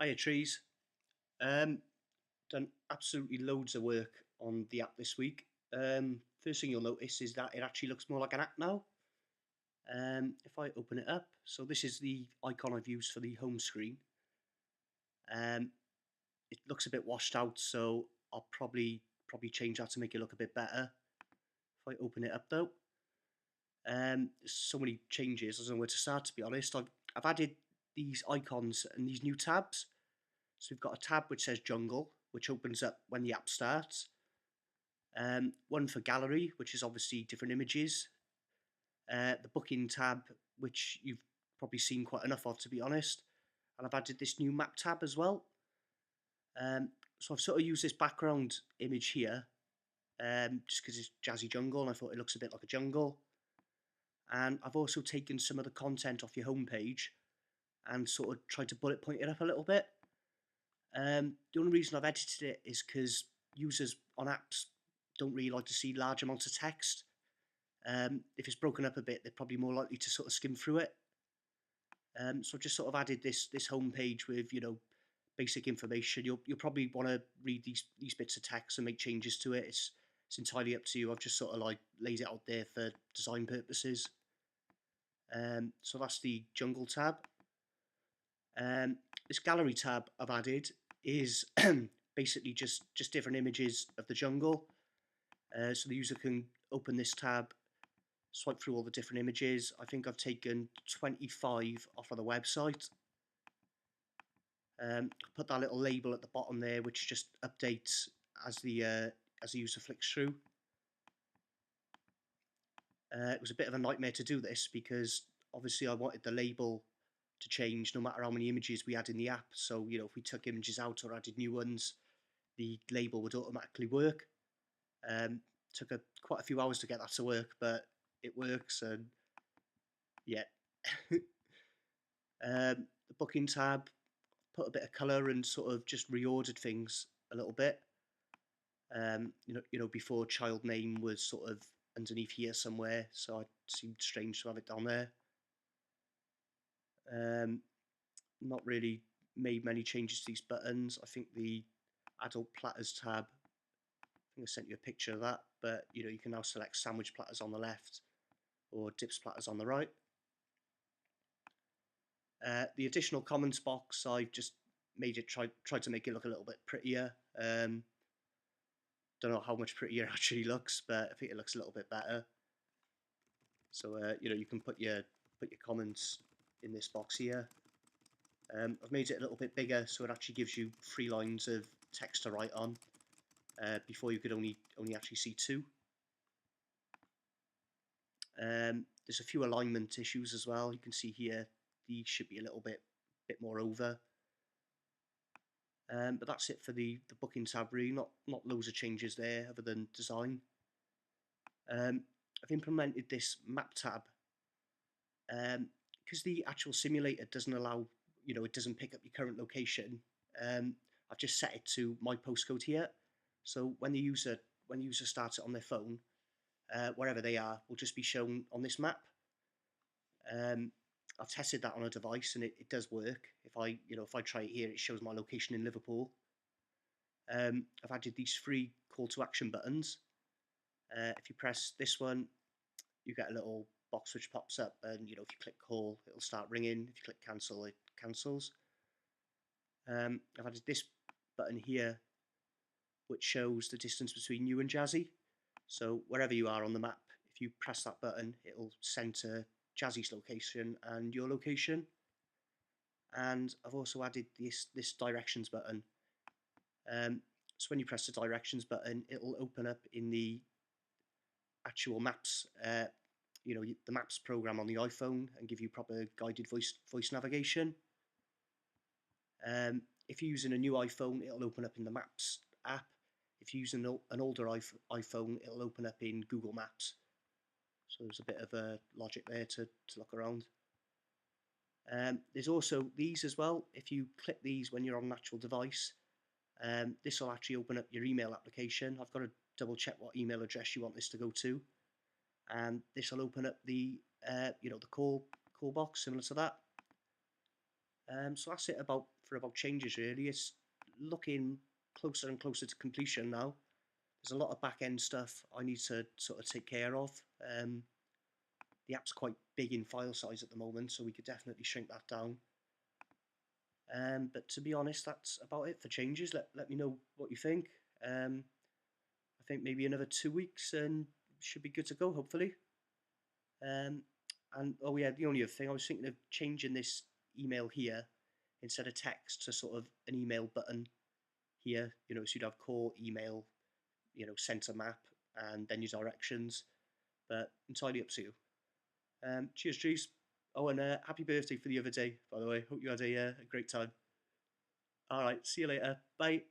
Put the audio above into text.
Hiya trees. Um, Done absolutely loads of work on the app this week. First thing you'll notice is that it actually looks more like an app now. If I open it up, so this is the icon I've used for the home screen. Um, it looks a bit washed out, so I'll probably change that to make it look a bit better. If I open it up though, there's so many changes. I don't know where to start, to be honest. I've added these icons and these new tabs. So we've got a tab which says Jungle, which opens up when the app starts. One for gallery, which is obviously different images. The booking tab, which you've probably seen quite enough of, to be honest. And I've added this new map tab as well. So I've sort of used this background image here, just because it's jazzy jungle, and I thought it looks a bit like a jungle. And I've also taken some of the content off your homepage and sort of tried to bullet point it up a little bit. The only reason I've edited it is because users on apps don't really like to see large amounts of text. If it's broken up a bit, they're probably more likely to sort of skim through it. So I've just sort of added this homepage with basic information. You'll probably want to read these bits of text and make changes to it. It's entirely up to you. I've just sort of like laid it out there for design purposes. So that's the jungle tab. This gallery tab I've added is basically just different images of the jungle. So the user can open this tab, swipe through all the different images. I think I've taken 25 off of the website. Put that little label at the bottom there, which just updates as the user flicks through. It was a bit of a nightmare to do this because obviously I wanted the label to change no matter how many images we had in the app. So if we took images out or added new ones, the label would automatically work. Took quite a few hours to get that to work, but it works. And yeah. The booking tab, put a bit of colour and sort of just reordered things a little bit. Before child name was sort of underneath here somewhere, so it seemed strange to have it down there. Not really made many changes to these buttons. I think the adult platters tab, I think I sent you a picture of that, but you can now select sandwich platters on the left or dips platters on the right. The additional comments box, I've just made it tried to make it look a little bit prettier. Don't know how much prettier it actually looks, but I think it looks a little bit better. So you can put your comments in this box here. I've made it a little bit bigger, so it actually gives you 3 lines of text to write on. Before you could only actually see 2. There's a few alignment issues as well. You can see here these should be a little bit more over. But that's it for the booking tab, really. Not loads of changes there other than design. I've implemented this map tab because the actual simulator doesn't allow, it doesn't pick up your current location. I've just set it to my postcode here, so when the user starts it on their phone, wherever they are will just be shown on this map. I've tested that on a device and it does work. If I try it here, it shows my location in Liverpool. I've added these 3 call to action buttons. If you press this one, you get a little box which pops up, and if you click call, it'll start ringing. If you click cancel, it cancels. I've added this button here, which shows the distance between you and Jazzy. So wherever you are on the map, if you press that button, it'll center Jazzy's location and your location. And I've also added this directions button. So when you press the directions button, it'll open up in the actual maps, the maps program on the iPhone, and give you proper guided voice navigation. If you're using a new iPhone, it'll open up in the Maps app. If you're using an older iPhone, it'll open up in Google Maps. So there's a bit of a logic there to look around. There's also these as well. If you click these when you're on an actual device, this will actually open up your email application. I've got to double check what email address you want this to go to, and this will open up the the call box similar to that. So that's it about for about changes really. It's looking closer and closer to completion now. There's a lot of back end stuff I need to sort of take care of. The app's quite big in file size at the moment, so we could definitely shrink that down. But to be honest, that's about it for changes. Let me know what you think. I think maybe another 2 weeks and should be good to go, hopefully. Um, and oh yeah, the only other thing I was thinking of changing this email here instead of text to sort of an email button here. So you'd have core email, center map, and then your directions. But entirely up to you. Cheers, Trees. Oh, and happy birthday for the other day, by the way. Hope you had a great time. All right, see you later. Bye.